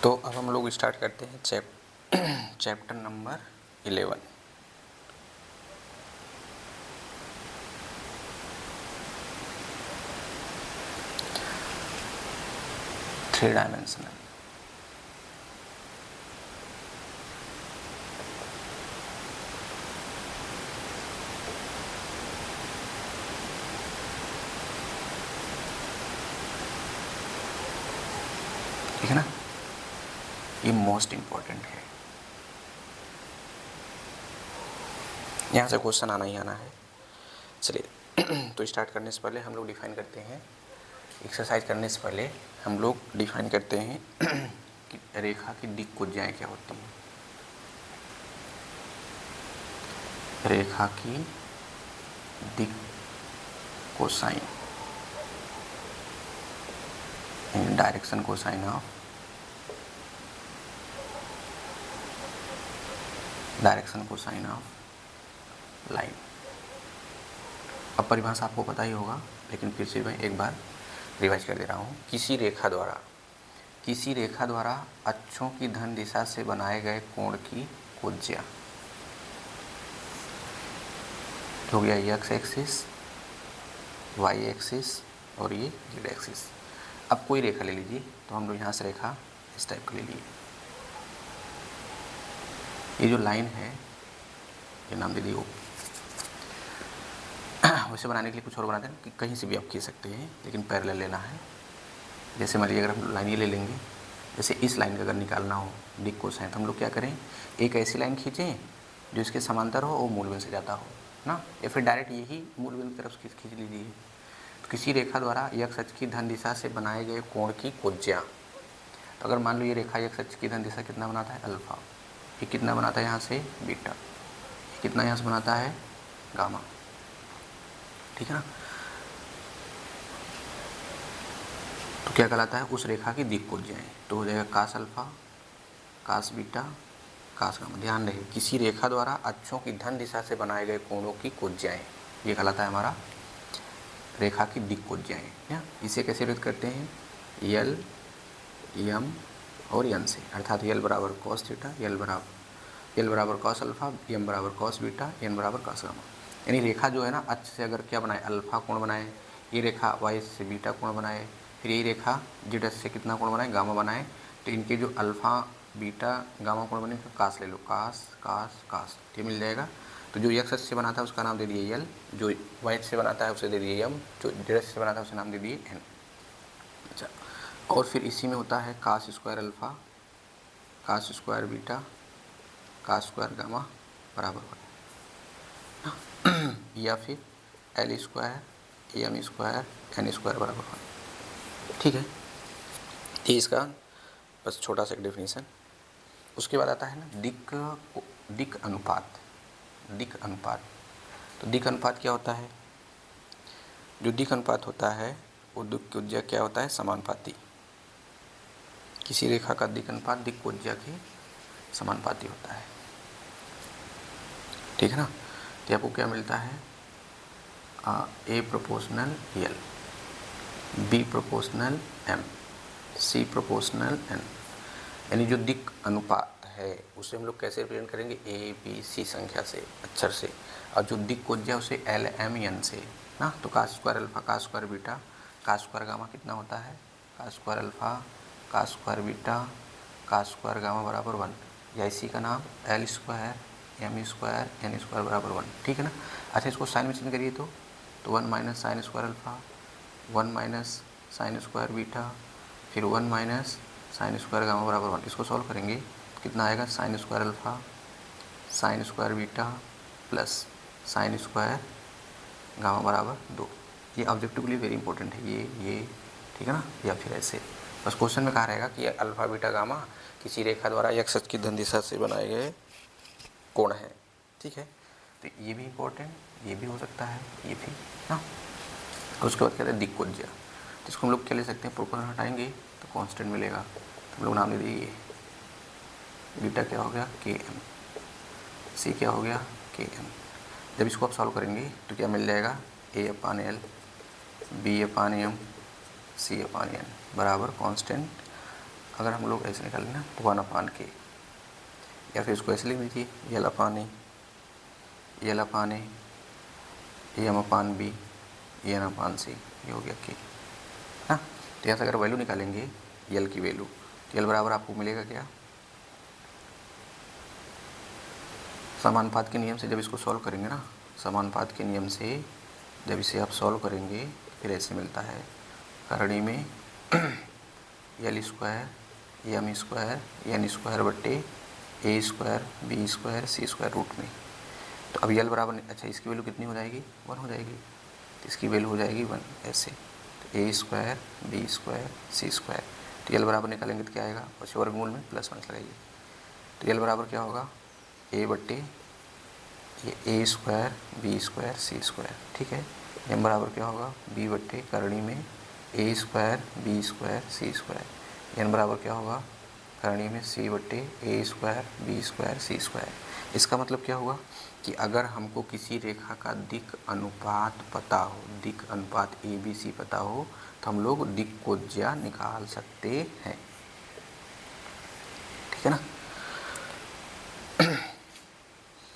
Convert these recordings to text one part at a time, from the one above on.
तो अब हम लोग स्टार्ट करते हैं चैप्टर नंबर 11। Three dimensional. ठीक है ना, ये मोस्ट इम्पोर्टेंट है। यहाँ से क्वेश्चन आना ही आना है। चलिए तो स्टार्ट करने से पहले हम लोग डिफाइन करते हैं, एक्सरसाइज करने से पहले हम लोग डिफाइन करते हैं कि रेखा की दिक् कोज्याएँ क्या होती हैं। रेखा की दिक् cosine, direction cosine of line. अब परिभाषा आपको पता ही होगा, लेकिन फिर से मैं एक बार रिवाइज कर दे रहा हूँ। किसी रेखा द्वारा अक्षों की धन दिशा से बनाए गए कोण की कोज्या हो गया एक्स एक्सिस, वाई एक्सिस और ये जेड एक्सिस। अब कोई रेखा ले लीजिए, तो हम लोग यहाँ से रेखा इस टाइप का ले लिए। ये जो लाइन है ये नाम दे दी ओ। वैसे बनाने के लिए कुछ और बनाते हैं कि कहीं से भी आप खींच सकते हैं, लेकिन पैरेलल लेना है। जैसे मान लीजिए अगर हम लाइन ये ले लेंगे, जैसे इस लाइन का अगर निकालना हो दिक् कोसाइन, तो हम लोग क्या करें, एक ऐसी लाइन खींचें जो इसके समांतर हो और मूल बिंदु से जाता हो ना, या फिर डायरेक्ट यही मूल बिंदु की तरफ खींच लीजिए। तो किसी रेखा द्वारा x अक्ष की धन दिशा से बनाए गए कोण की कोज्या। तो अगर मान लो ये रेखा x अक्ष की धन दिशा कितना बनाता है, अल्फा। ये कितना बनाता है यहाँ से, बीटा। ये कितना यहाँ से बनाता है, गामा। ठीक है ना। तो क्या कहलाता है, उस रेखा की दिक् कोज्याएँ। तो हो जाएगा कास अल्फा, कास बीटा, कास गामा। ध्यान रहे, किसी रेखा द्वारा अक्षों की धन दिशा से बनाए गए कोणों की कोज्याएँ, ये कहलाता है हमारा रेखा की दिक् कोज्याएँ। इसे कैसे व्यक्त करते हैं, यल, यम और यन से, अर्थात यल बराबर कॉस थीटा, यल बराबर कॉस अल्फा, यम बराबर कॉस बीटा, एन बराबर कॉस गामा। यानी रेखा जो है ना, अक्ष से अगर क्या बनाए, अल्फा कोण बनाए, ये रेखा वाई से बीटा कोण बनाए, फिर यही रेखा जेड से कितना कोण बनाए, गामा बनाए। तो इनके जो अल्फा बीटा गामा कोण बने, तो कास ले लो, कास कास कास, ये मिल जाएगा। तो जो एक्स से बनाता है उसका नाम दे दिए यल, जो वाई से बनाता है उसे दे दिए यम, जो जेड से बनाता है उसे नाम दे दिए एन। अच्छा, और फिर इसी में होता है cos square alpha, cos square beta, cos square gamma बराबर 1, या फिर L square M square N square बराबर 1। ठीक है, ये इसका बस छोटा सा एक डेफिनेशन। उसके बाद आता है ना दिक् अनुपात। तो दिक् अनुपात क्या होता है, जो दिक् अनुपात होता है वो दिक् कोज्या क्या होता है, समानुपाती। किसी रेखा का दिक् अनुपात दिक् कोज्या के समानुपाती होता है। ठीक है ना। तो आपको क्या मिलता है, ए प्रोपोर्शनल यल, बी प्रोपोर्शनल एम, सी प्रोपोर्शनल एन। यानी जो दिक् अनुपात है उसे हम लोग कैसे रिप्रेजेंट करेंगे, ए बी सी संख्या से, अक्षर से, और जो दिक् कोज्या उसे एल एम एन से ना। तो cos square alpha, cos square beta, cos square gamma कितना होता है, cos square alpha, cos square beta, cos square gamma बराबर 1, या इसी का नाम L square M square N square बराबर 1। ठीक है ना। अच्छा, इसको साइन में चेंज करिए तो 1 minus sine square alpha, 1 minus sine square beta, फिर 1 माइनस साइन स्क्वायर गामा बराबर 1। इसको सॉल्व करेंगे कितना आएगा, sine square alpha, sine square beta plus sine square gamma बराबर 2। ये ऑब्जेक्टिव के लिए वेरी इंपॉर्टेंट है ये। ठीक है ना। या फिर ऐसे बस क्वेश्चन में कहा रहेगा कि अल्फा बीटा गामा किसी रेखा द्वारा एक्स अक्ष की धन दिशा से बनाए गए कोण है। ठीक है, तो ये भी इम्पोर्टेंट, ये भी हो सकता है, ये भी ना। उसके बाद कहते हैं दिक् कोज्या। तो इसको हम लोग क्या ले सकते हैं, प्रोपोर्शन हटाएंगे तो कांस्टेंट मिलेगा। तो हम लोग नाम दे दिए बीटा क्या हो गया, के एम, सी क्या हो गया, के एम। जब इसको आप सॉल्व करेंगे तो क्या मिल जाएगा, ए अपान एल, बी अपान एम, सी अपान एन बराबर कांस्टेंट अगर हम लोग ऐसे निकालें ना तो 1/k, या फिर इसको ऐसे लिख दीजिए L/A, L/A, M/B, N/C, ये हो गया k ना। तो यहाँ से अगर वैल्यू निकालेंगे L की वैल्यू, तो L बराबर आपको मिलेगा क्या, समानुपात के नियम से जब इसको सॉल्व करेंगे ना, समानुपात के नियम से जब इसे आप सॉल्व करेंगे फिर ऐसे मिलता है, करणी में L² M² N² बट्टे A² B² C² रूट में। तो अब L बराबर, अच्छा इसकी वैल्यू कितनी हो जाएगी, 1 हो जाएगी, तो इसकी वैल्यू हो जाएगी 1 ऐसे। तो A² B² C², तो L बराबर निकालेंगे तो क्या आएगा, और वर्गमूल में +1 लगाइए, तो L बराबर क्या होगा, A बट्टे ये A² B² C², ठीक है। M बराबर क्या होगा, B बट्टे करणी में A² B² C², N बराबर क्या होगा, करणी में C बट्टे A² B² C²। इसका मतलब क्या हुआ कि अगर हमको किसी रेखा का दिक् अनुपात पता हो, दिक् अनुपात ABC पता हो, तो हम लोग दिक्कोज्या निकाल सकते हैं, ठीक है ना।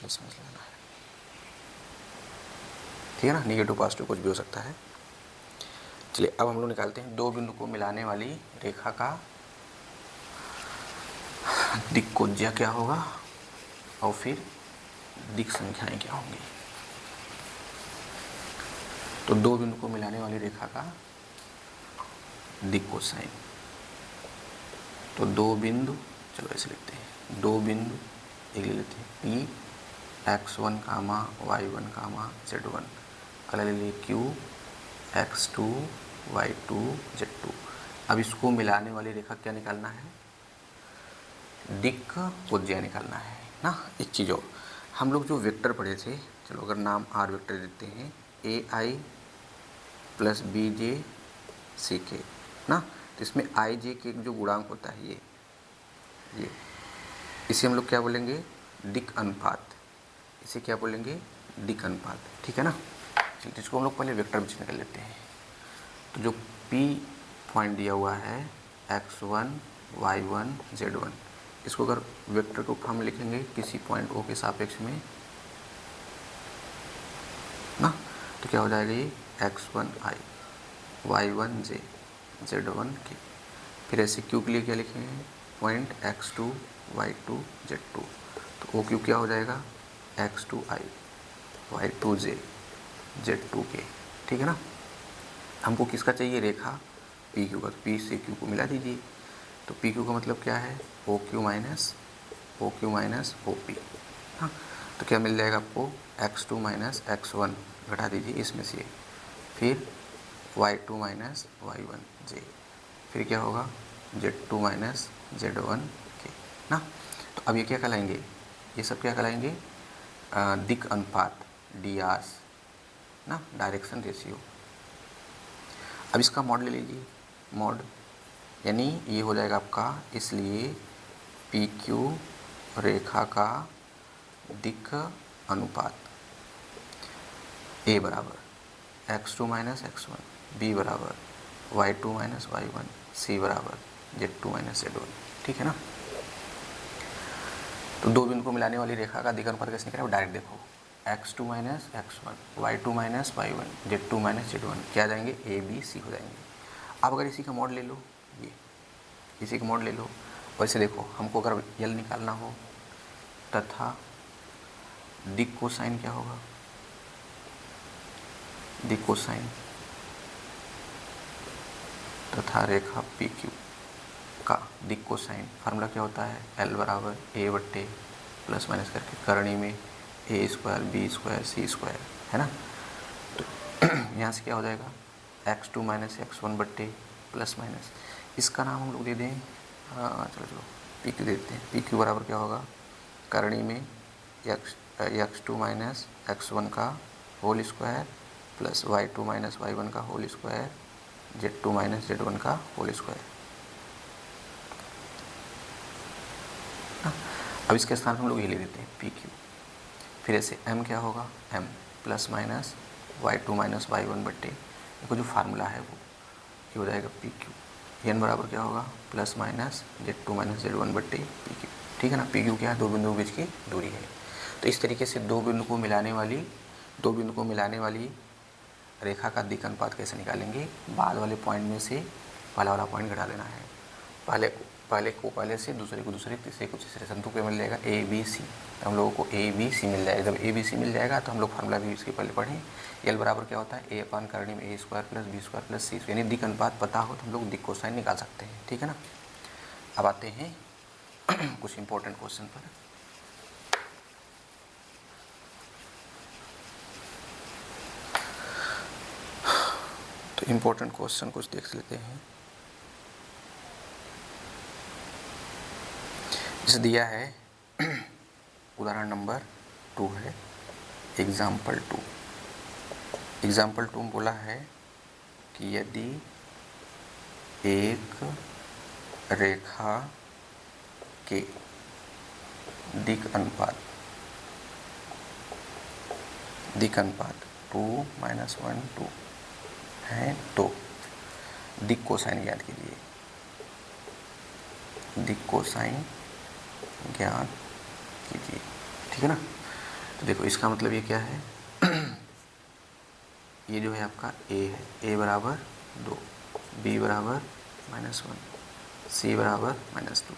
समझ लेना है, ठीक है ना, नेगेटिव पॉजिटिव कुछ भी हो सकता है। चलिए अब हम लोग निकालते हैं दो बिंदु को मिलाने वाली रेखा का दिक्कोज्या क्या होगा और फिर दिक् संख्याएं क्या होंगी। तो दो बिंदु को मिलाने वाली रेखा का दिक् कोसाइन, तो दो बिंदु, चलो ऐसे लिखते हैं, दो बिंदु एक ले लेते हैं P x1, y1, z1, अगला ले लिए Q x2, y2, z2। अब इसको मिलाने वाली रेखा क्या निकालना है, दिक्कोज्या निकालना है ना। एक चीज़ और, हम लोग जो वेक्टर पढ़े थे, चलो अगर नाम R वेक्टर देते हैं AI + BJ CK ना, तो इसमें IJ के जो गुणांक होता है ये इसे हम लोग क्या बोलेंगे, दिक् अनुपात, इसे क्या बोलेंगे, दिक् अनुपात, ठीक है ना। चलिए इसको हम लोग पहले वेक्टर में निकाल लेते हैं। तो जो P पॉइंट दिया हुआ है x1, y1, z1, इसको अगर वेक्टर के फॉर्म में लिखेंगे किसी पॉइंट O के सापेक्ष में ना, तो क्या हो जाएगा ये x1i, y1j, z1k। फिर ऐसे Q के लिए क्या लिखेंगे, पॉइंट x2, y2, z2, तो OQ क्या हो जाएगा, x2i, y2j, z2k, ठीक है ना। हमको किसका चाहिए, रेखा PQ का, तो P से Q को मिला दीजिए। तो PQ का मतलब क्या है, OQ माइनस OP, हाँ। तो क्या मिल जाएगा आपको, x2 माइनस x1 घटा दीजिए इसमें से, फिर y2 माइनस y1j, फिर क्या होगा z2 माइनस z1k ना। तो अब ये क्या कहलाएंगे, ये सब क्या कहलाएंगे, दिक् अनुपात, DRs ना, डायरेक्शन रेशियो। अब इसका मॉड ले लीजिए, मॉड यानी ये हो जाएगा आपका, इसलिए PQ रेखा का दिक् अनुपात A बराबर x2 माइनस x1, B बराबर y2 माइनस y1, C बराबर z2 माइनस z1, ठीक है ना। तो दो बिंदु को मिलाने वाली रेखा का दिक् अनुपात कैसे निकलेगा, डायरेक्ट देखो, x2 minus x1, y2 minus y1, z2 minus z1 क्या आ जाएंगे, A B C हो जाएंगे। अब अगर इसी का मॉड ले लो, ये इसी का मॉड ले लो, वैसे देखो हमको अगर L निकालना हो तथा दिक् कोसाइन क्या होगा, दिक् कोसाइन तथा रेखा PQ का दिक् कोसाइन फार्मूला क्या होता है, L बराबर A बट्टे प्लस माइनस करके करणी में A² B² C², है ना। तो यहाँ से क्या हो जाएगा, x2 माइनस x1 बट्टे प्लस माइनस, इसका नाम हम लोग दे दें, चलो PQ दे देते हैं। PQ बराबर क्या होगा, करणी में x2 माइनस x1 का whole square plus y2 minus y1 का whole square, z2 minus z1 का होल स्क्वायर। अब इसके स्थान पर हम लोग ये ले देते हैं PQ, फिर ऐसे M क्या होगा, M plus minus y2 minus y1 बट्टे, देखो जो फार्मूला है वो ये हो जाएगा PQ, एन बराबर क्या होगा plus minus Z2 minus Z1 बट्टे पी क्यू, ठीक है ना। पी क्यू क्या है, दो बिंदुओं के बीच की दूरी है। तो इस तरीके से दो बिंदु को मिलाने वाली रेखा का दिक् अनुपात कैसे निकालेंगे, बाद वाले पॉइंट में से पहला वाला पॉइंट घटा लेना है। पहले को पहले से, दूसरे को दूसरे, तीसरे को तीसरे, संतु को मिल जाएगा ए बी सी। तो हम लोगों को ए बी सी मिल जाएगा। जब ए बी सी मिल जाएगा तो हम लोग फार्मूला भी इसके पहले पढ़ें। एल बराबर क्या होता है, ए अपान करणी में A square plus B square plus C. यानी दिक् अनुपात पता हो तो हम लोग दिक् कोसाइन निकाल सकते हैं, ठीक है ना। अब आते हैं कुछ इंपॉर्टेंट क्वेश्चन पर। तो इंपॉर्टेंट क्वेश्चन कुछ देख लेते हैं। जैसे दिया है उदाहरण नंबर 2 है, एग्जाम्पल 2 में बोला है कि यदि एक रेखा के दिक् अनुपात 2 - 1 2 है तो दिक् कोसाइन ज्ञात कीजिए। दिक् कोसाइन ज्ञात कीजिए, ठीक है ना। तो देखो इसका मतलब ये क्या है ये जो है आपका a है, a बराबर 2, b बराबर -1, c बराबर -2।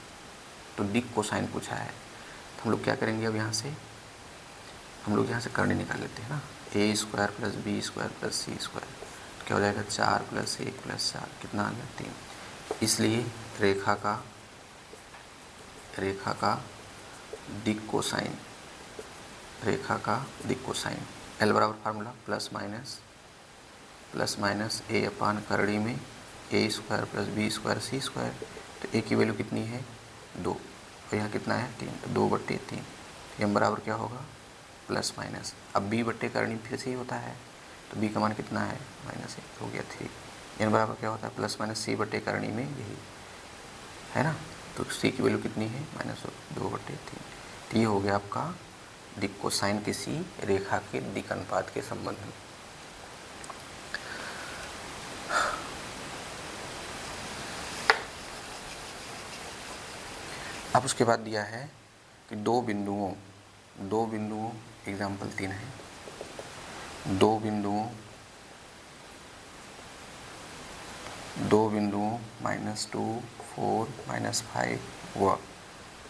तो दिक् कोसाइन पूछा है तो हम लोग क्या करेंगे, अब यहाँ से हम लोग यहाँ से करणी निकाल लेते हैं ना। a square plus B square plus C square क्या हो जाएगा 4 + 1 + 4 कितना आ गया 3। इसलिए रेखा का दिक् कोसाइन एल बराबर फार्मूला प्लस माइनस ए अपान करणी में A square plus B square C square. तो ए की वैल्यू कितनी है 2 और यहाँ कितना है 3, तो 2/3। एम बराबर क्या होगा प्लस माइनस, अब बी बट्टे करणी फिर से ही होता है तो बी का मान कितना है -1 हो गया 3। एन बराबर क्या होता है प्लस माइनस सी बट्टे करणी में यही है ना, तो सी की वैल्यू कितनी है -2/3। तो ये हो गया आपका दिक् कोसाइन किसी रेखा के दिक् अनुपात के संबंध में। अब उसके बाद दिया है कि दो बिंदुओं एग्जाम्पल 3 है, दो बिंदुओं -2 4 -5 व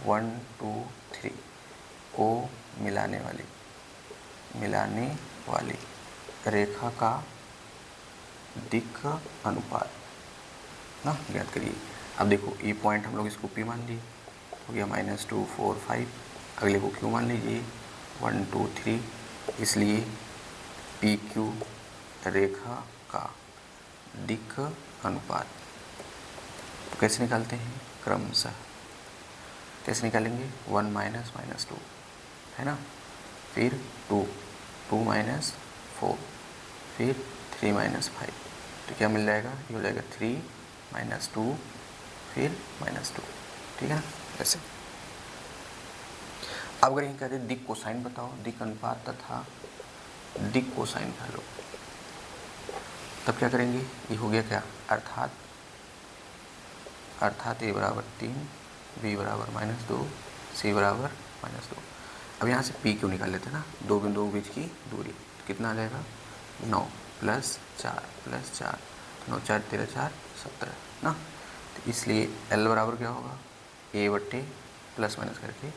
1 2 3 को मिलाने वाली रेखा का दिक् अनुपात ना ज्ञात करिए। अब देखो ये पॉइंट हम लोग इसको P मान लिए, हो गया -2 4 5। अगले को Q मान लीजिए 1 2 3। इसलिए PQ रेखा का दिक् अनुपात तो कैसे निकालते हैं, क्रमशः कैसे निकालेंगे 1 - -2 है ना, फिर 2 -4, फिर 3 -5। तो क्या मिल जाएगा, ये हो जाएगा 3 - 2 फिर -2, ठीक है ना। ऐसे अब अगर यहीं कहते हैं दिक् कोसाइन बताओ, दिक् अनुपात तथा दिक् कोसाइन कह लो, तब क्या करेंगे, ये हो गया क्या, अर्थात a बराबर 3, b बराबर -2, c बराबर -2। अब यहाँ से p क्यों निकाल लेते हैं ना, दो बिंदुओं के बीच की दूरी कितना आ जाएगा 9 + 4 + 4, 9 4 13 4 17 ना। तो इसलिए l बराबर क्या होगा a बट्टे प्लस माइनस करके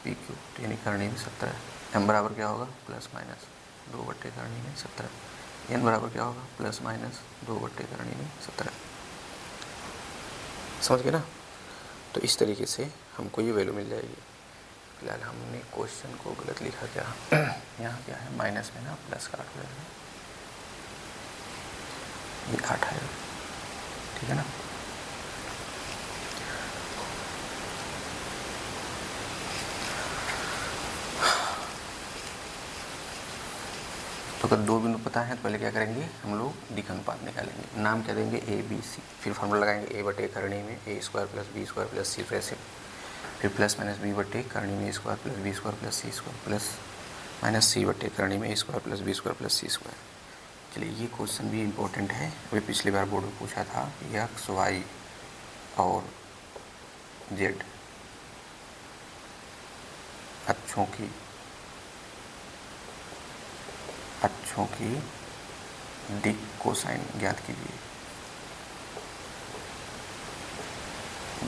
पी क्यू, तो यानी करणी में 17। m बराबर क्या होगा प्लस माइनस 2 बट्टे करणी में 17। n बराबर क्या होगा प्लस माइनस 2 बट्टे करणी में 17। समझ गए ना। तो इस तरीके से हमको ये वैल्यू मिल जाएगी। फिलहाल हमने क्वेश्चन को गलत लिखा, क्या यहाँ क्या है माइनस में ना प्लस का 8 हो जाएगा, ये 8 है, ठीक है ना। तो अगर दो बिंदु पता है तो पहले क्या करेंगे, हम लोग दिक् अनुपात निकालेंगे। नाम क्या देंगे ए बी सी, फिर फार्मूला लगाएंगे a बटे करणी में A square plus B square plus C square, फिर प्लस माइनस बी बटे करणी में A square plus B square plus C square, plus minus C बटे करणी में A square plus B square plus C square. चलिए ये क्वेश्चन भी इम्पोर्टेंट है, अभी पिछली बार बोर्ड में पूछा था एक्स वाई और जेड अक्षों की दिक कोसाइन ज्ञात कीजिए।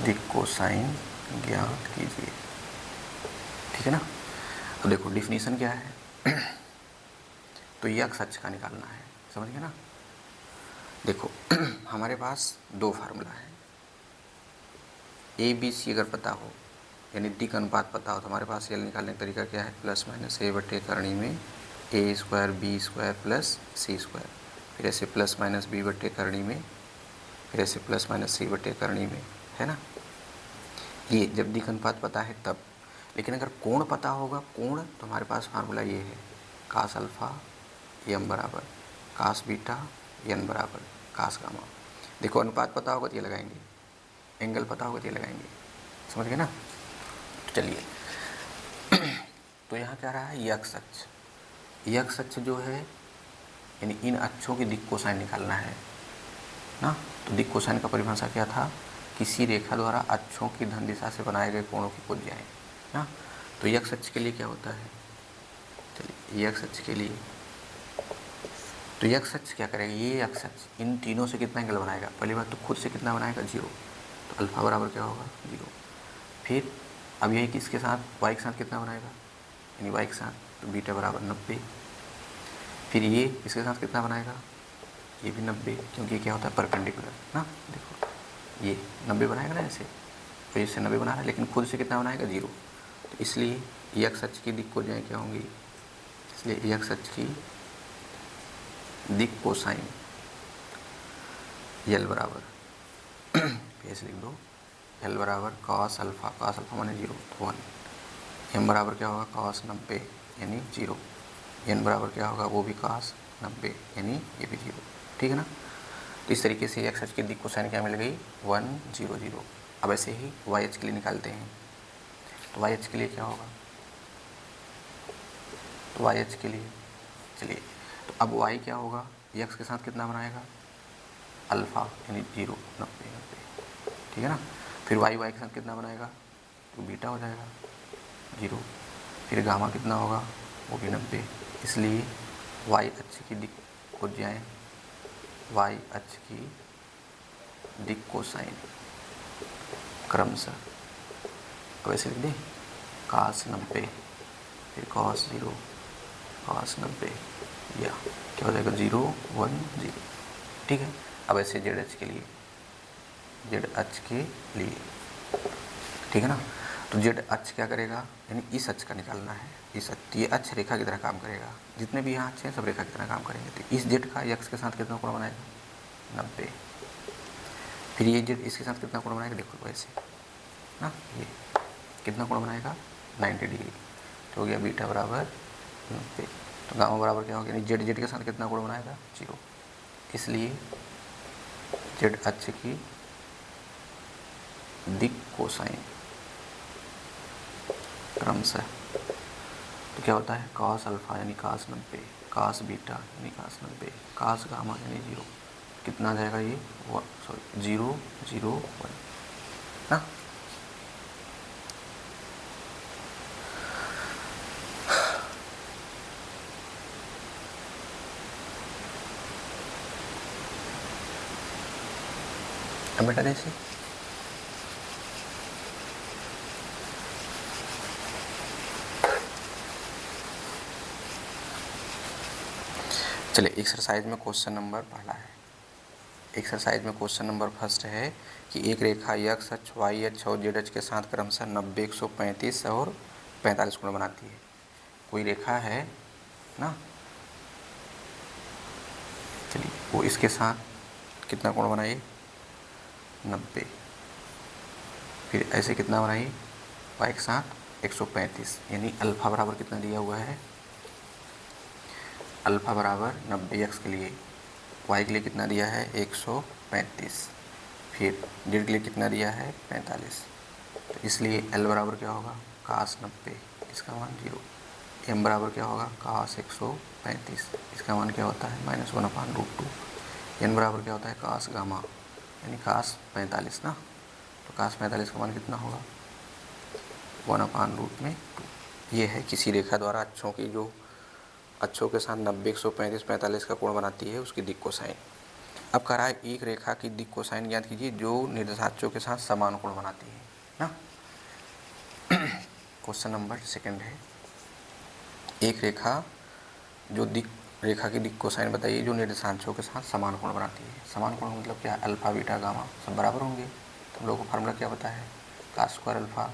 दिक कोसाइन ज्ञात कीजिए, ठीक है ना। अब देखो डिफिनीशन क्या है तो यक्स अक्ष का निकालना है, समझ गए ना। देखो हमारे पास दो फार्मूला है, ए बी सी अगर पता हो यानी दिक अनुपात पता हो तो हमारे पास यल निकालने का तरीका क्या है, प्लस माइनस ए बटे करणी में A square B square plus C square, फिर ऐसे प्लस माइनस बी बटे करणी में, फिर ऐसे प्लस माइनस सी बटे करणी में, है ना। ये जब दिक अनुपात पता है तब। लेकिन अगर कोण पता होगा, कोण, तो हमारे पास फार्मूला ये है, कास अल्फ़ा यम बराबर कास बीटा यन बराबर कास गामा। देखो अनुपात पता होगा तो ये लगाएंगे, एंगल पता होगा तो ये लगाएंगे, समझ गए ना। चलिए तो यहाँ क्या रहा है, यक्स अक्ष। यक्स अक्ष जो है यानी इन अक्षों की दिक कोसाइन निकालना है ना। तो दिक कोसाइन का परिभाषा क्या था, किसी रेखा द्वारा अक्षों की धन दिशा से बनाए गए कोणों की भुजाएं ना। तो यक्स अक्ष के लिए क्या होता है, चलिए यक्स अक्ष के लिए, तो यक्स अक्ष क्या करेगा, ये यक्स अक्ष इन तीनों से कितना एंगल बनाएगा, पहली बात तो खुद से कितना बनाएगा, 0। तो अल्फा बराबर क्या होगा, 0। फिर अब यही किसके साथ, वाई के साथ कितना बनाएगा, यानी वाई के साथ, तो बीटा बराबर 90। फिर ये इसके साथ कितना बनाएगा, ये भी 90, क्योंकि ये क्या होता है परपेंडिकुलर ना। देखो ये 90 बनाएगा ना ऐसे, तो इससे 90 बना रहा है, लेकिन खुद से कितना बनाएगा, 0। तो इसलिए यक्स अक्ष की दिक कोसाइन क्या होंगी, इसलिए यक्स अक्ष की दिक कोसाइन यल बराबर ऐसे लिख दो, एल बराबर कॉस अल्फ़ा, कॉस अल्फ़ा माने 0 तो 1, एम बराबर क्या होगा कॉस 90 यानी 0, एन बराबर क्या होगा वो भी कॉस 90 यानी ये भी 0, ठीक है ना। तो इस तरीके से एक्स अक्ष की दिक कोसाइन क्या मिल गई, 1 0 0। अब ऐसे ही वाई अक्ष के लिए निकालते हैं, तो वाई अक्ष के लिए क्या होगा, तो वाई अक्ष के लिए चलिए, तो अब वाई क्या होगा, एक्स के साथ कितना बनाएगा, अल्फ़ा यानी 0 90 90, ठीक है ना। फिर वाई के साथ कितना बनाएगा, तो बीटा हो जाएगा 0। फिर गामा कितना होगा, वो भी 90। इसलिए वाई अक्ष की दिक कोसाइन, वाई अक्ष की दिक कोसाइन क्रमशः, अब ऐसे लिख दें, कास 90 फिर कॉस 0 कॉस 90, या क्या हो जाएगा 0 1 0, ठीक है। अब ऐसे जेड अक्ष के लिए, जेड अक्ष के लिए, ठीक है ना। तो जेड अक्ष क्या करेगा, यानी इस अक्ष का निकालना है, इस अक्ष, ये अक्ष रेखा की तरह काम करेगा, जितने भी यहाँ अक्ष हैं सब रेखा की तरह काम करेंगे। तो इस जेड का एक्स के साथ कितना कोण बनाएगा, 90। फिर ये जेड इसके साथ कितना कोण बनाएगा, देखो वैसे ना, ये कितना कोण बनाएगा 90 डिग्री, तो हो गया बीटा बराबर 90। तो गामा बराबर क्या होगा, यानी जेड जेड के साथ कितना कोण बनाएगा, 0। इसलिए जेड अक्ष की दिक कोसाइन क्रमशः, तो क्या होता है कॉस अल्फ़ा यानी cos 90, cos बीटा यानी cos 90, cos गामा यानी 0, कितना आ जाएगा ये 0 0 1 ना। अब बेटा जैसे चलिए एक्सरसाइज में क्वेश्चन नंबर पहला है, एक्सरसाइज में क्वेश्चन नंबर फर्स्ट है कि एक रेखा एक्स अक्ष वाई अक्ष और जेड अक्ष के साथ क्रमशः 90 135 और 45 कोण बनाती है। कोई रेखा है ना, चलिए वो इसके साथ कितना कोण बनाइए 90, फिर ऐसे कितना बनाइए वाई के साथ 135, यानी अल्फ़ा बराबर कितना दिया हुआ है, अल्फ़ा बराबर 90 एक्स के लिए, वाई के लिए कितना दिया है 135, फिर जेड के लिए कितना दिया है 45। तो इसलिए एल बराबर क्या होगा cos 90, इसका मान 0। m बराबर क्या होगा cos 135, इसका मान क्या होता है -1/√2। n बराबर क्या होता है cos गामा यानी cos 45 ना, तो cos 45 का मान कितना होगा 1/√2। ये है किसी रेखा द्वारा अक्षों की जो अक्षों के साथ 90, 135, 45 का कोण बनाती है उसकी दिक् कोसाइन। अब कह रहा है एक रेखा की दिक् कोसाइन ज्ञात कीजिए जो निर्देशाक्षों के साथ समान कोण बनाती है ना। क्वेश्चन नंबर 2 है, एक रेखा रेखा की दिक् कोसाइन बताइए जो निर्देशांकों के साथ समान कोण बनाती है। समान कोण मतलब क्या, अल्फा बीटा गामा सब बराबर होंगे। तो हम लोग को फार्मूला क्या पता है, cos square alpha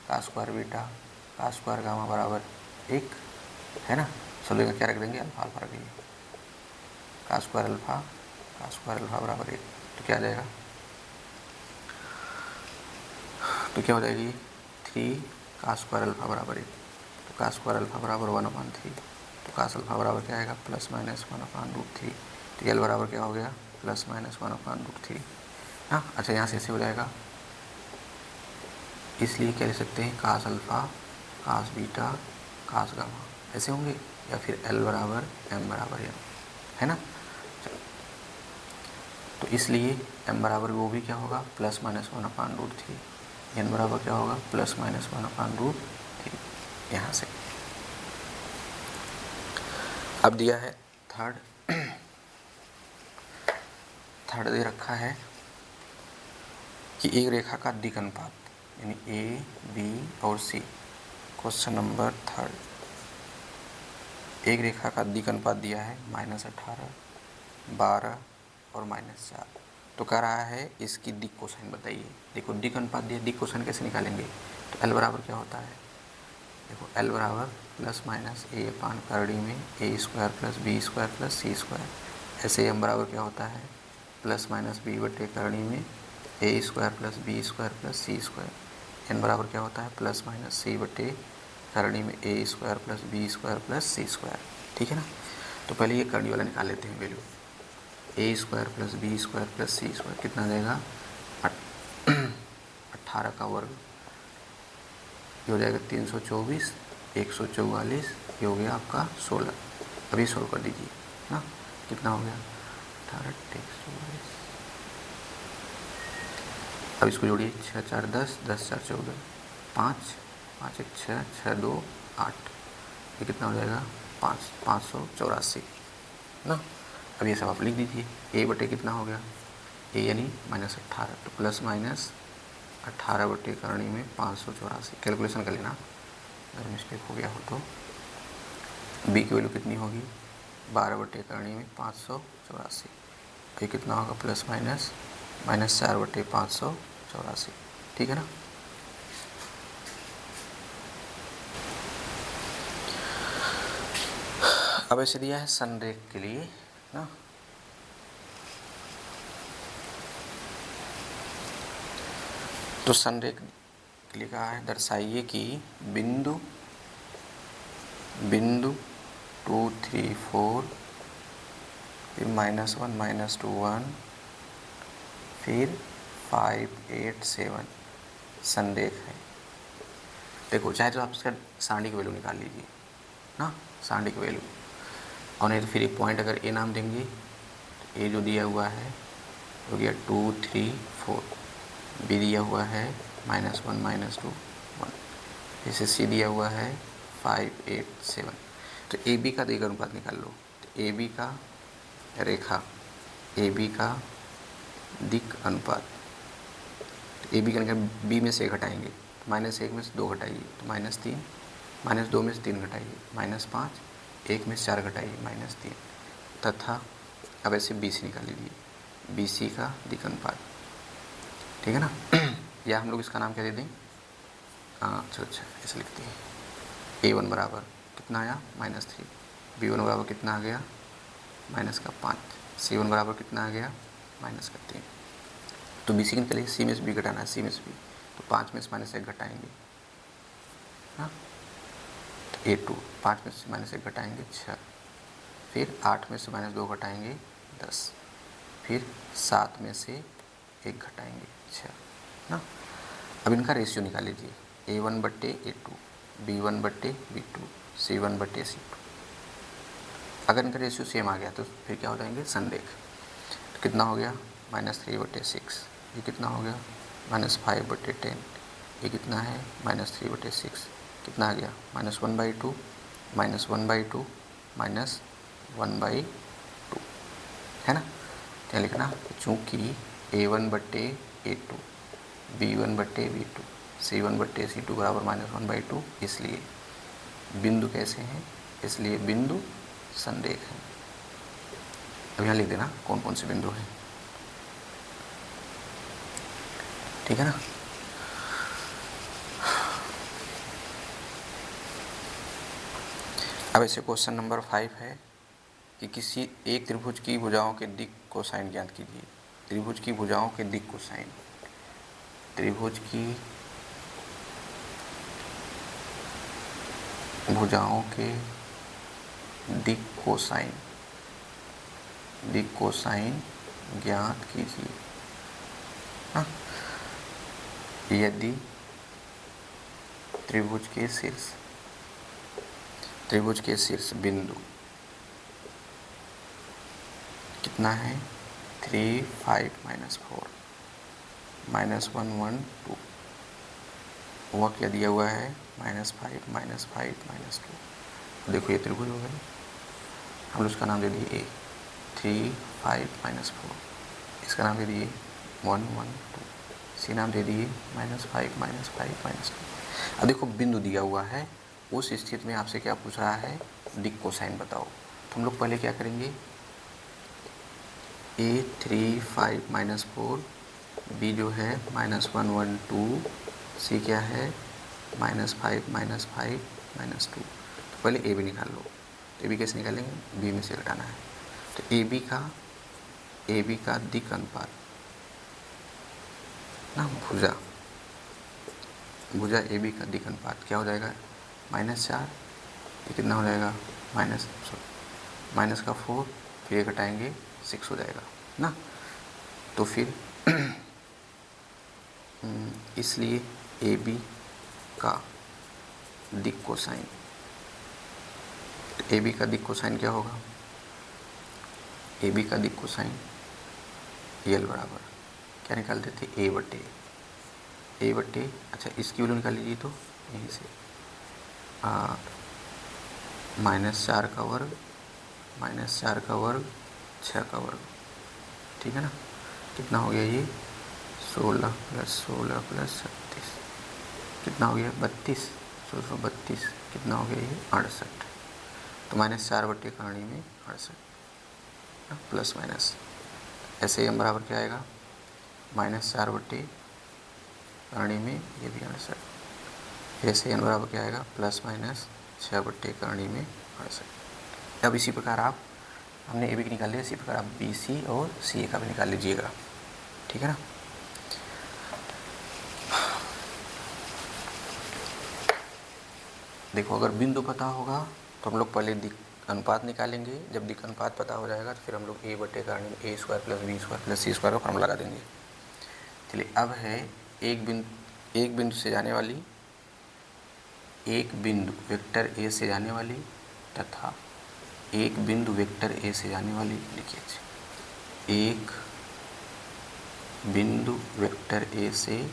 cos square beta cos square gamma बराबर 1 है ना। सभी का क्या रख देंगे, अल्फा अल्फा रख देंगे, cos स्क्वायर अल्फा बराबर 1। तो क्या आ जाएगा, तो क्या हो जाएगी 3 cos स्क्वायर अल्फा बराबर 1। तो cos स्क्वायर अल्फा बराबर 1/3। तो cos अल्फा बराबर क्या आएगा +-1/√3। तो L बराबर क्या हो गया +-1/√3। हाँ अच्छा, यहाँ से ऐसे हो जाएगा, इसलिए क्या लिख सकते हैं cos alpha cos beta cos gamma ऐसे होंगे, या फिर L बराबर M बराबर M है ना। चलो, तो इसलिए M बराबर वो भी क्या होगा +-1/√3, n बराबर क्या होगा +-1/√3। यहाँ से अब दिया है थर्ड दे रखा है कि एक रेखा का दिक् अनुपात यानी A, B और C। क्वेश्चन नंबर 3, एक रेखा का दिक् अनुपात दिया है -18, 12 और -4। तो कह रहा है इसकी दिक् कोसाइन बताइए। देखो दिक् अनुपात दिया, दिक् कोसाइन कैसे निकालेंगे, तो L बराबर क्या होता है, देखो L बराबर +-a/करड़ी में a² + b² + c²। ऐसे M बराबर क्या होता है +-b/करड़ी में a² + b² + c²। n बराबर क्या होता है +-c/करड़ी में a² + b² + c²। ठीक है ना। तो पहले ये करड़ी वाला निकाल लेते हैं वैल्यू, a² + b² + c² कितना देगा 18 का वर्ग, ये हो जाएगा 324, 144, ये हो गया आपका 16। अभी सोल्व कर दीजिए ना, कितना हो गया 18 144। अब इसको जोड़िए 6 4 10, 10 4 14, 5 5 1 6, 6 2 8, ये कितना हो जाएगा 584 ना। अब ये सब आप लिख दीजिए, a बटे कितना हो गया, a यानी -18, तो +-18/करणी में 584। कैलकुलेशन कर लेना, अगर मिस्टेक हो गया हो तो। b की वैल्यू कितनी होगी 12/करणी में 584, ये कितना होगा +-4/584। ठीक है ना। अब ऐसे दिया है संरेख के लिए ना, तो संरेख के लिए कहा है दर्शाइए कि बिंदु 2 3 4 फिर -1 -2 1 फिर 5 8 7 संरेख है। देखो चाहे तो आप इसका सारणी की वैल्यू निकाल लीजिए ना, सारणी की वैल्यू, और नहीं तो फिर एक पॉइंट अगर ए नाम देंगे, तो ए जो दिया हुआ है हो गया 2 3 4, बी दिया हुआ है -1 -2 1, जैसे सी दिया हुआ है 5 8 7। तो ए बी का दिक् अनुपात निकाल लो। तो ए बी का रेखा, ए बी का दिक् अनुपात, तो ए बी का निकाल बी में से घटाएंगे, तो -1 में से 2 घटाइए तो -3, -2 में से 3 घटाइए -5, 1 में से 4 घटाइए -3, तथा अब ऐसे बी सी निकाल लीजिए, बी सी का दिक् अनुपात। ठीक है ना। या हम लोग इसका नाम क्या दे दें, अच्छा ऐसे लिखते हैं, a1 बराबर कितना आया -3, b1 बराबर कितना आ गया -5, c1 बराबर कितना आ गया -3। तो बी सी निकलिए, सी में से बी घटाना है, सी में से बी, तो 5 में से -1 घटाएंगे, हाँ, तो a2 5 में से -1 घटाएंगे 6, फिर 8 में से -2 घटाएंगे 10, फिर 7 में से 1 घटाएंगे 6 ना। अब इनका रेशियो निकाल लीजिए, a1/a2, b1/b2, C1/C2। अगर इनका रेशियो सेम आ गया तो फिर क्या हो जाएंगे, संरेख। तो कितना हो गया, -3/6। ये कितना हो गया, -5/10। ये कितना है, -3/6। कितना आ गया, -1/2, -1/2, -1/2, है ना। क्या लिखना, चूँकि A1/A2, B1/B2, C1/C2 बराबर -1/2, इसलिए बिंदु कैसे हैं, इसलिए बिंदु संरेख हैं। अब यहाँ लिख देना कौन कौन से बिंदु हैं, ठीक है ना। अब ऐसे क्वेश्चन नंबर 5 है कि किसी एक त्रिभुज की भुजाओं के दिक् कोसाइन ज्ञात कीजिए। त्रिभुज की भुजाओं के दिक् कोसाइन, त्रिभुज की भुजाओं के दिक् कोसाइन ज्ञात कीजिए। हाँ, यदि त्रिभुज के शीर्ष बिंदु कितना है, 3, 5, -4, -1, 1, 2, वह क्या दिया हुआ है, -5, -5, -2। देखो ये त्रिभुज हो गया, हम लोग उसका नाम दे दिए A। 3, 5, -4, इसका नाम दे दिए 1, 1, 2, सी नाम दे दिए -5, -5, -2। अब देखो बिंदु दिया हुआ है, उस स्थिति में आपसे क्या पूछ रहा है, दिक् कोसाइन बताओ। तो हम लोग पहले क्या करेंगे, A 3, 5, -4, B जो है -1, 1, 2, C क्या है -5, -5, -2। तो पहले ए बी निकाल लो। तो ए बी कैसे निकालेंगे, बी में से घटाना है। तो ए बी का दिक् अनुपात ना, भुजा ए बी का दिक् अनुपात क्या हो जाएगा, -4, ये कितना हो जाएगा, -4, फिर ये घटाएंगे 6 हो जाएगा ना। तो फिर इसलिए ए बी का दिक् कोसाइन, ए बी का दिक् कोसाइन क्या होगा, ए बी का दिक् कोसाइन यल बराबर क्या निकालते थे, ए बटे, अच्छा इसकी वैल्यू निकाल लीजिए। तो यहीं से -4 का वर्ग, -4 का वर्ग, 6 का वर्ग, ठीक है ना। कितना हो गया ये, 16 + 16 + 36, कितना हो गया, 32, 1632, कितना हो गया ये, 68। तो -4 बटे करणी में 68, प्लस माइनस, ऐसे m बराबर क्या आएगा, -4 बटे करणी में ये भी 68, फिर ऐसे n बराबर क्या आएगा, +- 6 बटे करणी में 68। अब इसी प्रकार आप, हमने ए बी की निकाल लिया, इसी प्रकार आप बी सी और सी ए का भी निकाल लीजिएगा, ठीक है ना। देखो अगर बिंदु पता होगा तो हम लोग पहले दिक् अनुपात निकालेंगे, जब दिक् अनुपात पता हो जाएगा तो फिर हम लोग ए बटे करणी में A² + B² + C² का फॉर्मूला लगा देंगे। चलिए अब है एक बिंदु से जाने वाली, एक बिंदु वेक्टर ए से जाने वाली तथा एक बिंदु वेक्टर ए से जाने वाली, लिखिए एक बिंदु वेक्टर ए से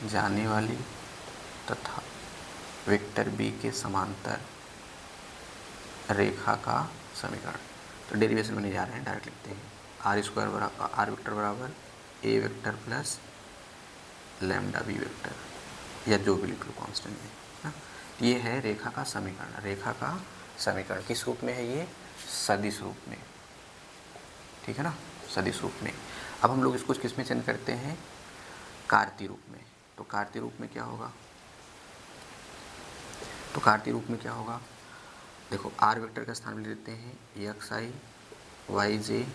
जाने वाली तथा वेक्टर बी के समांतर रेखा का समीकरण। तो डेरिवेशन में नहीं जा रहे हैं, डायरेक्ट लिखते हैं, r² बराबर, r वेक्टर बराबर a vector plus lambda b vector, या जो भी लिख लो कांस्टेंट में ना। ये है रेखा का समीकरण। रेखा का समीकरण किस रूप में है ये, सदिश रूप में, ठीक है ना, सदिश रूप में। अब हम लोग इसको किस में चेंज करते हैं, कार्तीय रूप में। तो कार्तीय रूप में क्या होगा, तो कार्तीय रूप में क्या होगा, देखो r वेक्टर का स्थान भी ले लेते हैं xi yj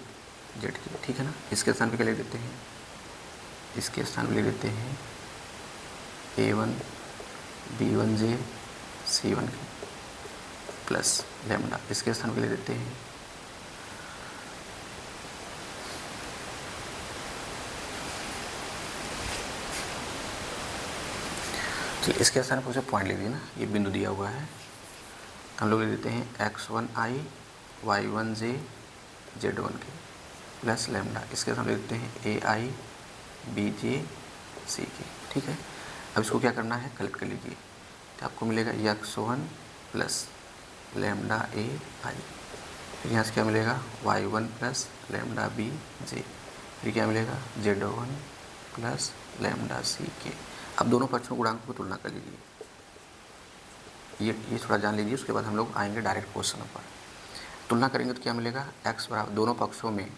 z, ठीक है ना। इसके स्थान पे क्या ले लेते हैं, इसके स्थान पे ले लेते हैं a1 b1j c1 plus lambda, इसके स्थान पे ले लेते हैं तो इसके स्थान पर उसे पॉइंट ले दिए ना, ये बिंदु दिया हुआ है, हम लोग ले लेते हैं x1i y1j z1k plus lambda, इसके साथ हम लेते हैं ai bj ck। ठीक है, अब इसको क्या करना है, कलेक्ट कर लीजिए, तो आपको मिलेगा x1 प्लस लैम्डा ए आई, फिर यहाँ से क्या मिलेगा y1 plus lambda B J, फिर क्या मिलेगा z1 प्लस लैम्डा सी के। अब दोनों पक्षों गुणांकों को तुलना कर लीजिए, ये थोड़ा जान लीजिए, उसके बाद हम लोग आएंगे डायरेक्ट क्वेश्चन पर। तुलना करेंगे तो क्या मिलेगा, x बराबर दोनों पक्षों में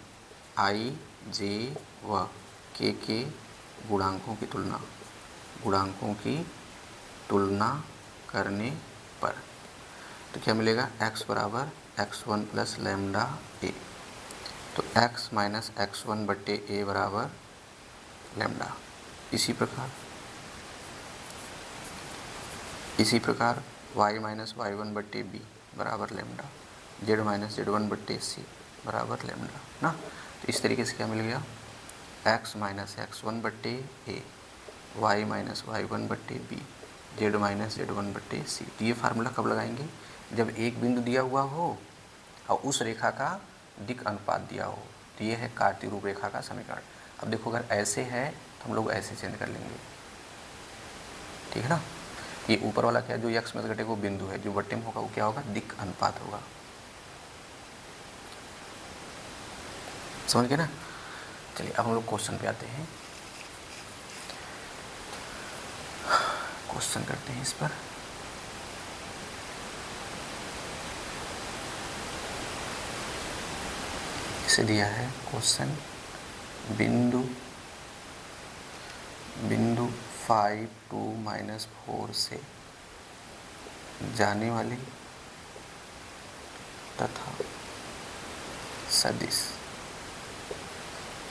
i j व के गुणांकों की तुलना करने पर, तो क्या मिलेगा x बराबर x1 प्लस लैम्डा ए, तो x माइनस x1 बट्टे ए बराबर लैम्डा। इसी प्रकार y माइनस y1 बट्टे बी बराबर लैम्डा, z माइनस z1 बट्टे सी बराबर लैम्डा ना। तो इस तरीके से क्या मिल गया, x माइनस x1 बट्टे ए, y माइनस y1 बट्टे बी, z माइनस z1 बट्टे सी। तो ये फार्मूला कब लगाएंगे, जब एक बिंदु दिया हुआ हो और उस रेखा का दिक् अनुपात दिया हो। तो ये है कार्तीय रूप रेखा का समीकरण। अब देखो अगर ऐसे है तो हम लोग ऐसे चेंज कर लेंगे, ठीक है ना। ये ऊपर वाला क्या, जो x में घटे वो बिंदु है, जो बट्टे में होगा वो क्या होगा, दिक् अनुपात होगा, समझ गए ना। चलिए अब हम लोग क्वेश्चन पे आते हैं, क्वेश्चन करते हैं इस पर। इसे दिया है क्वेश्चन, बिंदु 5 2 -4 से जाने वाली तथा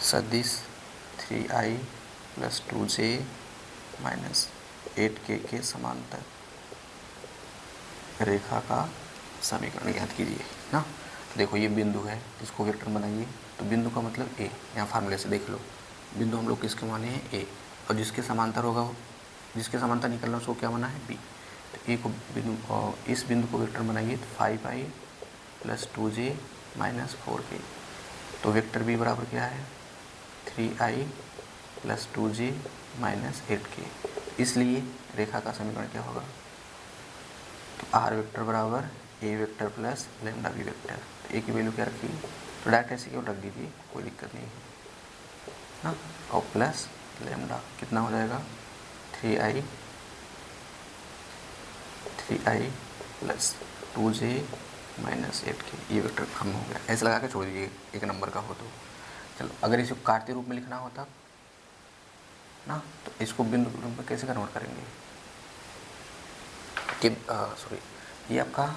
सदिश 3i + 2j - 8k के समांतर रेखा का समीकरण ज्ञात कीजिए ना। देखो ये बिंदु है, इसको वेक्टर बनाइए, तो बिंदु का मतलब ए, यहाँ फार्मूले से देख लो, बिंदु हम लोग किसके माने हैं ए, और जिसके समांतर होगा, जिसके समांतर निकलना उसको क्या माना है बी। तो ए को बिंदु, इस बिंदु को वेक्टर बनाइए, तो 5i + 2j - 4k, तो वेक्टर बी बराबर क्या है 3i + 2j - 8k। इसलिए रेखा का समीकरण क्या होगा, तो आर वेक्टर बराबर A vector plus lambda B vector. तो ए की वैल्यू क्या रखी, तो डायरेक्ट ऐसे क्यों रख दीजिए, कोई दिक्कत नहीं है ना, और प्लस लैम्डा कितना हो जाएगा 3i + 2j - 8k, ये वेक्टर कम हो गया, ऐसे लगा के छोड़ दीजिए, एक नंबर का हो तो। चलो अगर इसको कार्तीय रूप में लिखना होता ना, तो इसको बिंदु रूप में कैसे कन्वर्ट करेंगे कि सॉरी, ये आपका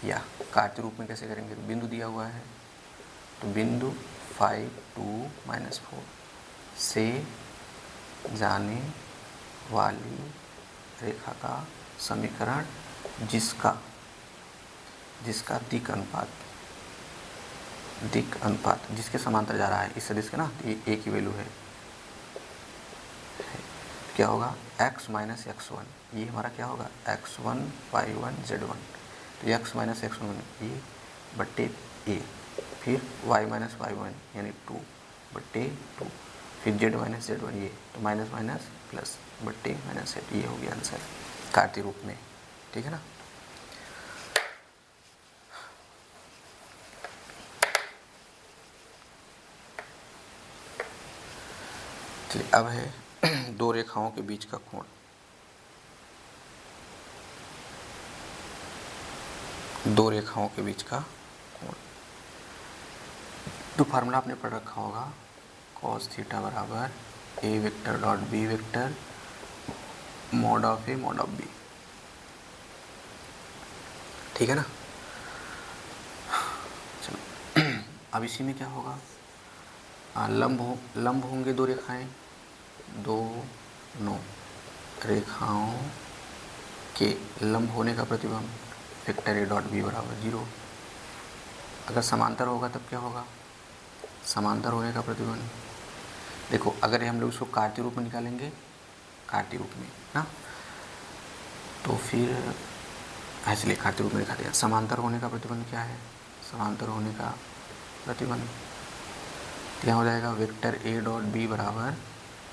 या कार्तीय रूप में कैसे करेंगे, तो बिंदु दिया हुआ है, तो बिंदु 5 2 -4 से जाने वाली रेखा का समीकरण, जिसका दिक् अनुपात जिसके समांतर जा रहा है, इस सदिश के ना, ये ए की वैल्यू है, क्या होगा x माइनस x1, ये हमारा क्या होगा x1 y1 z1, तो x माइनस x1 ये बट्टे ए, फिर y माइनस y1 यानी 2 बट्टे 2, फिर z माइनस z1 ये, तो माइनस माइनस प्लस बट्टे माइनस 8, ये हो गया आंसर कार्तीय रूप में, ठीक है ना। चलिए अब है दो रेखाओं के बीच का कोण, दो रेखाओं के बीच का कोण, तो फार्मूला आपने पढ़ रखा होगा, cos थीटा बराबर A vector dot B vector mod of A mod of B, ठीक है ना। चलो अब इसी में क्या होगा, लंब होंगे दो रेखाएं, दोनों रेखाओं के लंब होने का प्रतिबंध वेक्टर ए डॉट बी बराबर 0। अगर समांतर होगा तब क्या होगा, समांतर होने का प्रतिबंध, देखो अगर हम लोग इसको कार्तीय रूप में निकालेंगे, कार्तीय रूप में ना, तो फिर इसलिए कार्तीय रूप में लिखा दिया। समांतर होने का प्रतिबंध क्या है? समांतर होने का प्रतिबंध क्या हो जाएगा? वेक्टर ए डॉट बी बराबर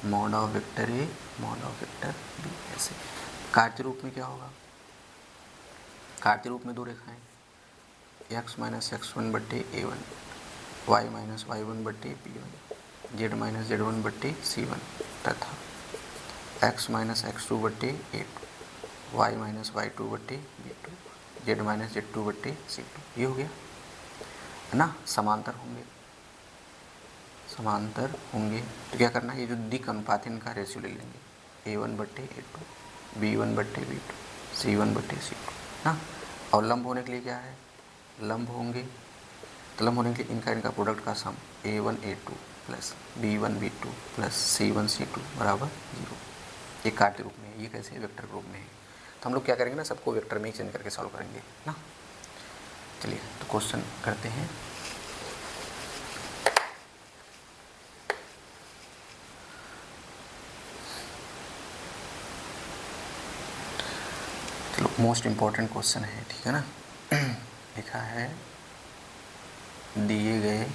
mod of vector A mod of vector B. ऐसे कार्तीय रूप में क्या होगा? कार्तीय रूप में दो रेखाएं x माइनस x1 बट्टे a1, y माइनस y1 बट्टे b1, z माइनस z1 बट्टे c1 तथा x माइनस x2 बट्टे a2, y माइनस y2 बट्टे b2, z माइनस z2 बट्टे c2। ये हो गया है ना। समांतर होंगे, समांतर होंगे तो क्या करना है? ये जो दिक् अनुपात है इनका रेशियो ले लेंगे, a1 बट्टे a2, b1 बट्टे b2, c1 बट्टे c2 ना। और लंब होने के लिए क्या है? लंब होंगे तो लंब होने के लिए इनका प्रोडक्ट का सम a1 a2 plus b1 b2 plus c1 c2 बराबर 0। ये कार्तीय रूप में है। ये कैसे? वेक्टर रूप में है। तो हम लोग क्या करेंगे ना, सबको वेक्टर में ही चेंज करके सॉल्व करेंगे ना। चलिए तो क्वेश्चन करते हैं। चलो मोस्ट इम्पॉर्टेंट क्वेश्चन है, ठीक है ना। लिखा है दिए गए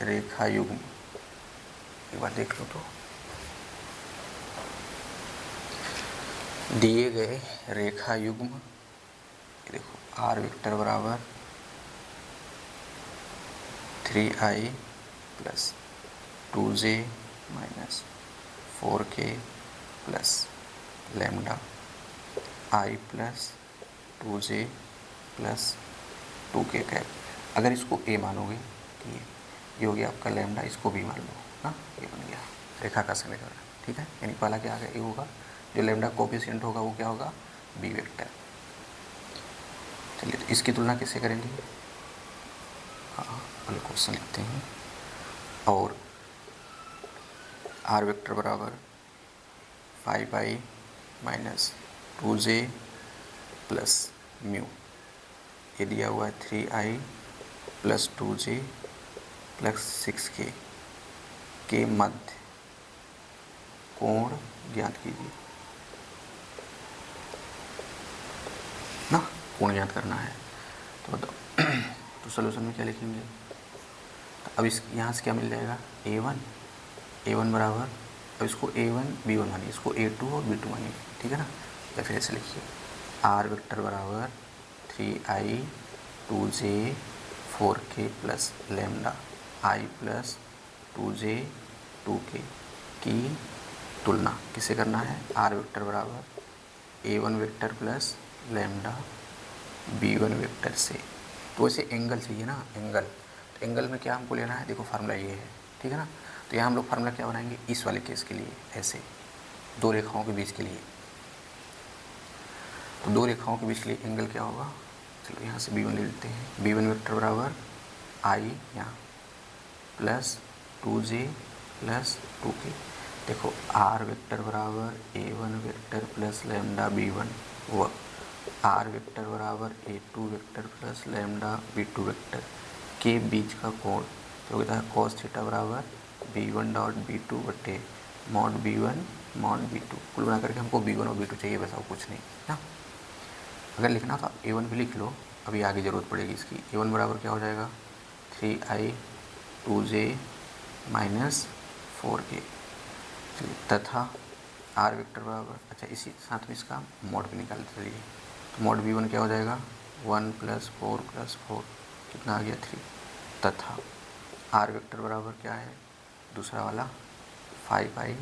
रेखा युग्म, एक बार देख लो तो। दिए गए रेखा युग्म देखो आर वेक्टर बराबर 3i plus 2j minus 4k plus lambda i plus 2j plus 2k cap. अगर इसको a मानोगे तो ये हो गया आपका लैम्डा, इसको भी मान लो ना, ये बन गया रेखा का समीकरण, ठीक है। यानी पहला क्या आ गया? ये होगा जो लैम्डा कोफिशिएंट होगा वो क्या होगा? B vector. चलिए तो इसकी तुलना किससे करेंगे? हाँ पहले क्वेश्चन लिखते हैं। और आर वेक्टर बराबर 5i minus 2j plus mu, ये दिया हुआ है 3i plus 2j plus 6k के मध्य कोण ज्ञात कीजिए ना। कोण ज्ञात करना है तो बताओ। तो सॉल्यूशन में क्या लिखेंगे? तो अब इस यहाँ से क्या मिल जाएगा? a1 बराबर, अब इसको a1 b1 मानिए, इसको a2 और b2 मानिए, ठीक है ना। या फिर ऐसे लिखिए आर वेक्टर बराबर 3i 2j 4k plus lambda i plus 2j 2k की तुलना किससे करना है? आर वेक्टर बराबर a1 vector plus lambda b1 vector से। तो वैसे एंगल चाहिए ना, एंगल। तो एंगल में क्या हमको लेना है? देखो फार्मूला ये है, ठीक है ना। तो यहाँ हम लोग फार्मूला क्या बनाएंगे? इस वाले केस के लिए, ऐसे दो रेखाओं के बीच के लिए। तो दो रेखाओं के बीच के लिए एंगल क्या होगा? चलो यहाँ से b1 ले लेते हैं। b1 वेक्टर बराबर i यहाँ प्लस 2j प्लस 2k। देखो आर वेक्टर बराबर a1 vector plus lambda b1 व आर वेक्टर बराबर a2 vector plus lambda b2 vector के बीच का कोण तो कहता है cos थीटा बराबर b1 डॉट b2 बटे मॉड b1 मॉड b2। कुल बना करके हमको b1 और b2 चाहिए, बस और कुछ नहीं ना। अगर लिखना तो a1 भी लिख लो, अभी आगे ज़रूरत पड़ेगी इसकी। a1 बराबर क्या हो जाएगा? 3i 2j माइनस 4k तथा आर वेक्टर बराबर, अच्छा इसी साथ में इसका मॉड भी निकाल चलिए। तो मॉड b1 क्या हो जाएगा? 1 प्लस 4 प्लस 4 कितना आ गया? 3 तथा आर वेक्टर बराबर क्या है? दूसरा वाला 5i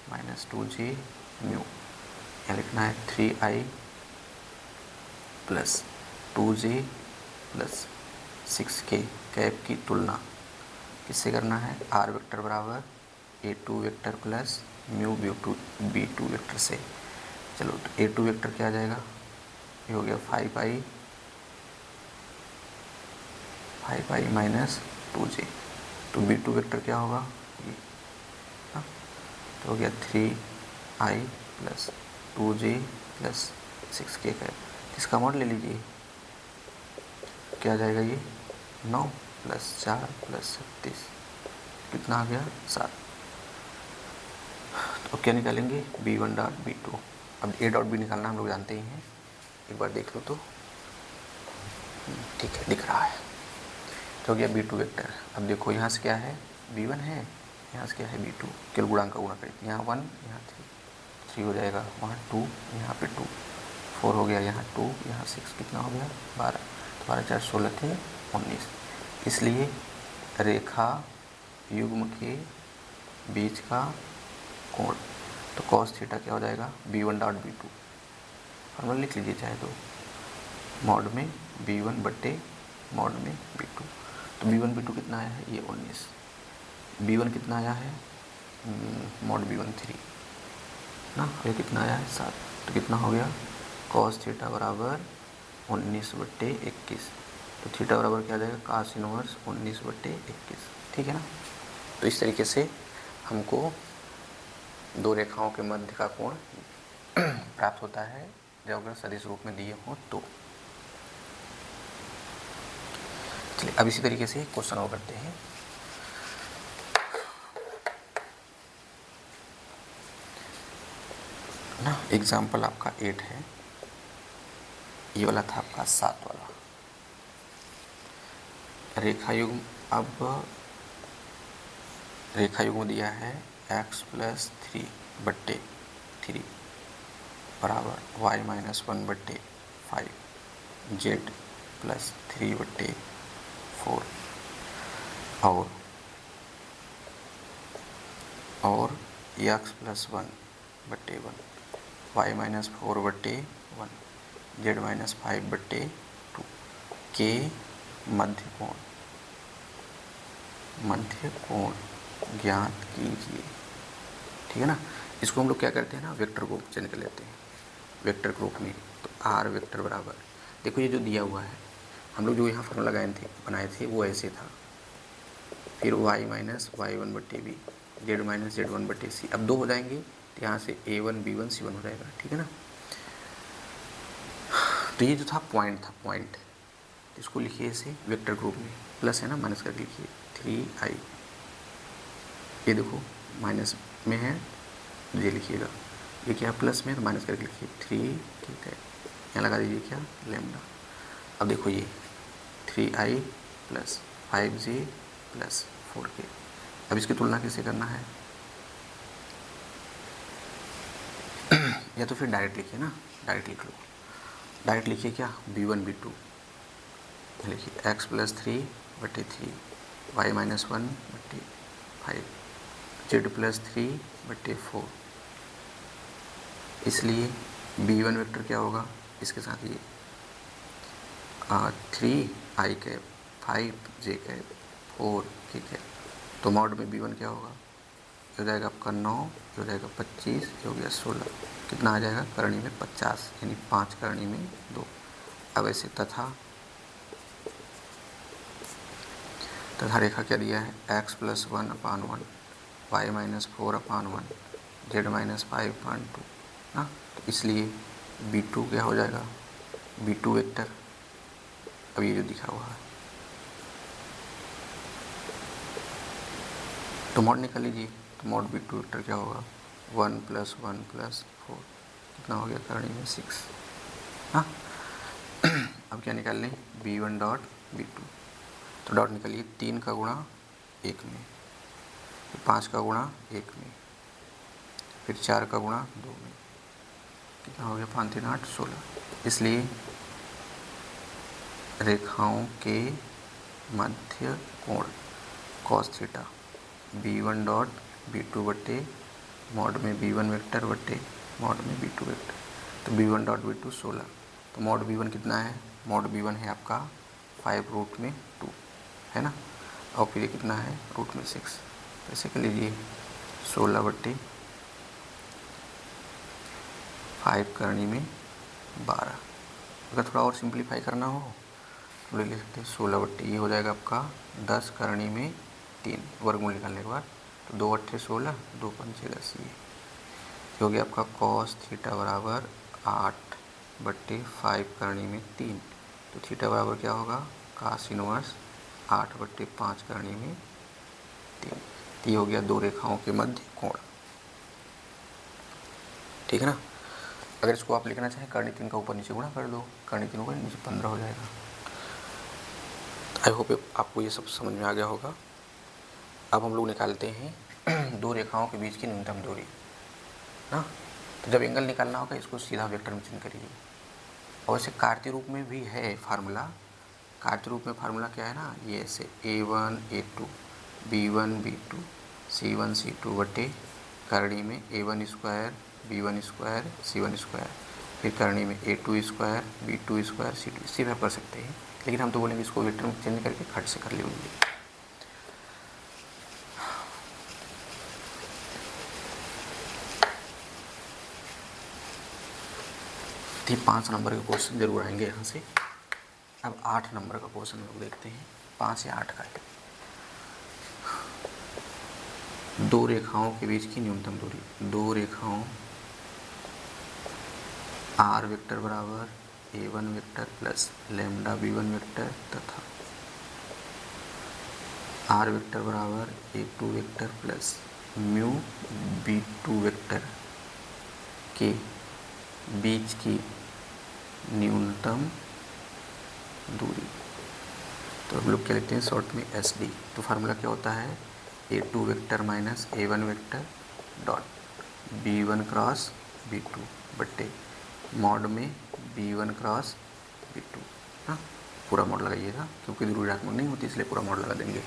माइनस 2j म्यू। यहाँ लिखना है 3i plus 2j plus 6k cap की तुलना किससे करना है? आर वेक्टर बराबर a2 vector plus mu b2 vector से। चलो तो a2 वेक्टर क्या आ जाएगा? ये हो गया 5i माइनस 2j। तो b2 वेक्टर क्या होगा? ये हाँ तो हो गया 3i plus 2j plus 6k का। इसका मॉड ले लीजिए, क्या आ जाएगा? ये 9 प्लस 4 प्लस 36 कितना आ गया? 7। तो क्या निकालेंगे? b1 डॉट b2 अब ए डॉट बी निकालना हम लोग जानते ही हैं, एक बार देख लो तो ठीक है, दिख रहा है। तो हो गया बी टू वेक्टर। अब देखो यहाँ से क्या है, b1 है, यहाँ से क्या है b2, केवल गुणांक का गुणा करें, यहाँ 1 यहाँ 3 हो जाएगा, वहाँ 2 यहाँ पे 2, 4 हो गया, यहाँ 2 यहाँ 6, कितना हो गया 12, तो 12 4 16 थे 19। इसलिए रेखा युग्म के बीच का कोण, तो cos थीटा क्या हो जाएगा, b1 डॉट b2, फॉर्मूला लिख लीजिए चाहे तो, मॉड में b1 बट्टे मॉड में b2। तो b1 b2 कितना आया है, ये 19, b1 कितना आया है, मॉड b1 3 ना, ये कितना आया है 7, तो कितना हो गया cos थीटा बराबर 19 बट्टे 21, तो थीटा बराबर क्या आ जाएगा, cos इनवर्स 19 बट्टे 21, ठीक है ना। तो इस तरीके से हमको दो रेखाओं के मध्य का कोण प्राप्त होता है जब अगर सदिश रूप में दिए हों तो। चलिए अब इसी तरीके से क्वेश्चन और करते हैं। ना एग्जाम्पल आपका 8 है, ये वाला था आपका 7 वाला। रेखा युग्म, अब रेखा युग्म दिया है x प्लस 3 बट्टे 3 बराबर y माइनस 1 बट्टे 5, z प्लस 3 बट्टे 4 और x प्लस 1 बट्टे 1, y माइनस 4 बट्टे 1, z माइनस 5 बट्टे 2 के मध्य कोण ज्ञात कीजिए, ठीक है ना। इसको हम लोग क्या करते हैं ना, वेक्टर को चेंज कर लेते हैं वेक्टर के रूप में। तो r वेक्टर बराबर, देखो ये जो दिया हुआ है, हम लोग जो यहाँ फॉर्मूला बनाए थे वो ऐसे था, फिर y माइनस y1 बट्टे बी, z माइनस z1 बट्टे सी, अब 2 हो जाएंगे तो यहाँ से a1 b1 c1 हो जाएगा, ठीक है ना। तो ये जो था पॉइंट, इसको लिखिए ऐसे वेक्टर ग्रुप में, प्लस है ना, माइनस करके लिखिए 3i, ये देखो माइनस में है, ये लिखिएगा, ये क्या प्लस में, तो माइनस करके लिखिए 3, ठीक है, यहाँ लगा दीजिए क्या, लैम्डा। अब देखो ये 3i plus 5j plus 4k, अब इसकी तुलना कैसे करना है, या तो फिर डायरेक्ट लिखिए ना, डायरेक्ट लिख लो, डायरेक्ट लिखिए क्या, b1 b2 लिखिए x प्लस 3 बट्टे 3, y माइनस 1 बट्टे 5, z प्लस 3 बट्टे 4, इसलिए b1 वेक्टर क्या होगा, इसके साथ ये 3i कैप 5j कैप 4, ठीक है, तो मॉड में b1 क्या होगा, ये हो जाएगा आपका 9, ये हो जाएगा 25, ये हो गया 16, कितना आ जाएगा करणी में 50, यानी 5 करणी में 2। अब ऐसे तथा रेखा क्या दिया है, x plus 1/1, y minus 4/1, z minus 5/2 ना, तो इसलिए b2 क्या हो जाएगा, b2 वेक्टर, अब ये जो दिखा हुआ है, तो मॉड निकाल लीजिए, तो मॉड b2 वेक्टर क्या होगा, 1 प्लस 1 प्लस 4, कितना हो गया करणी में 6 हाँ। अब क्या निकाल लें, b1 डॉट b2, तो डॉट निकालिए, 3 का गुणा 1 में, फिर 5 का गुणा 1 में, फिर 4 का गुणा 2 में, कितना हो गया 5 3 8 16। इसलिए रेखाओं के मध्य कोण cos theta b1 dot b2 बट्टे मॉड में b1 वेक्टर बट्टे मॉड में b2 वेक्टर, तो b1 डॉट b2 16, तो मॉड b1 कितना है, मॉड b1 है आपका 5√2 है ना, और फिर ये कितना है √6, तो ऐसे कर लीजिए 16 बट्टे 5 करणी में 12। अगर थोड़ा और सिंप्लीफाई करना हो तो ले सकते हैं 16 बट्टे, ये हो जाएगा आपका 10 करणी में 3, वर्गमूल निकालने के बाद, तो 2 अट्ठे 16, 2 पंचे 10, ये हो गया आपका cos थीटा बराबर 8 बट्टे 5 करणी में 3, तो थीटा बराबर क्या होगा, cos इनवर्स 8 बट्टे 5 करणी में 3, तो ये हो गया दो रेखाओं के मध्य कोण, ठीक है ना। अगर इसको आप लिखना चाहें कर्ण 3 का ऊपर नीचे गुणा कर दो, कर्ण 3 ऊपर नीचे 15 हो जाएगा। आई होप आपको ये सब समझ में आ गया होगा। अब हम लोग निकालते हैं दो रेखाओं के बीच की न्यूनतम दूरी ना। तो जब एंगल निकालना होगा इसको सीधा वेक्टर में चिन्ह करिए। और ऐसे कार्तीय रूप में भी है फार्मूला। कार्तीय रूप में फार्मूला क्या है ना, ये ऐसे A1 A2 B1 B2 C1 C2 बटे करणी में A1 square B1 square C1 square, फिर करणी में A2 square B2 square C2, इसी तरह कर सकते हैं। लेकिन हम तो बोलेंगे इसको वेक्टर में चेंज करके खट से कर लेंगे। तो 5 नंबर के क्वेश्चन जरूर आएंगे यहाँ से। अब 8 नंबर का क्वेश्चन लोग देखते हैं, 5 या 8 का है। दो रेखाओं के बीच की न्यूनतम दूरी, दो रेखाओं R वेक्टर बराबर A1 vector plus lambda B1 vector तथा R वेक्टर बराबर A2 vector plus mu B2 vector के बीच की न्यूनतम दूरी। तो हम लोग क्या लिखते हैं शॉर्ट में SD। तो फार्मूला क्या होता है, A2 vector minus A1 vector dot B1 cross B2 बट्टे मॉड में B1 क्रॉस B2। हाँ, पूरा मॉड लगाइएगा क्योंकि ध्रुवीयात्मक नहीं होती इसलिए पूरा मॉड लगा देंगे।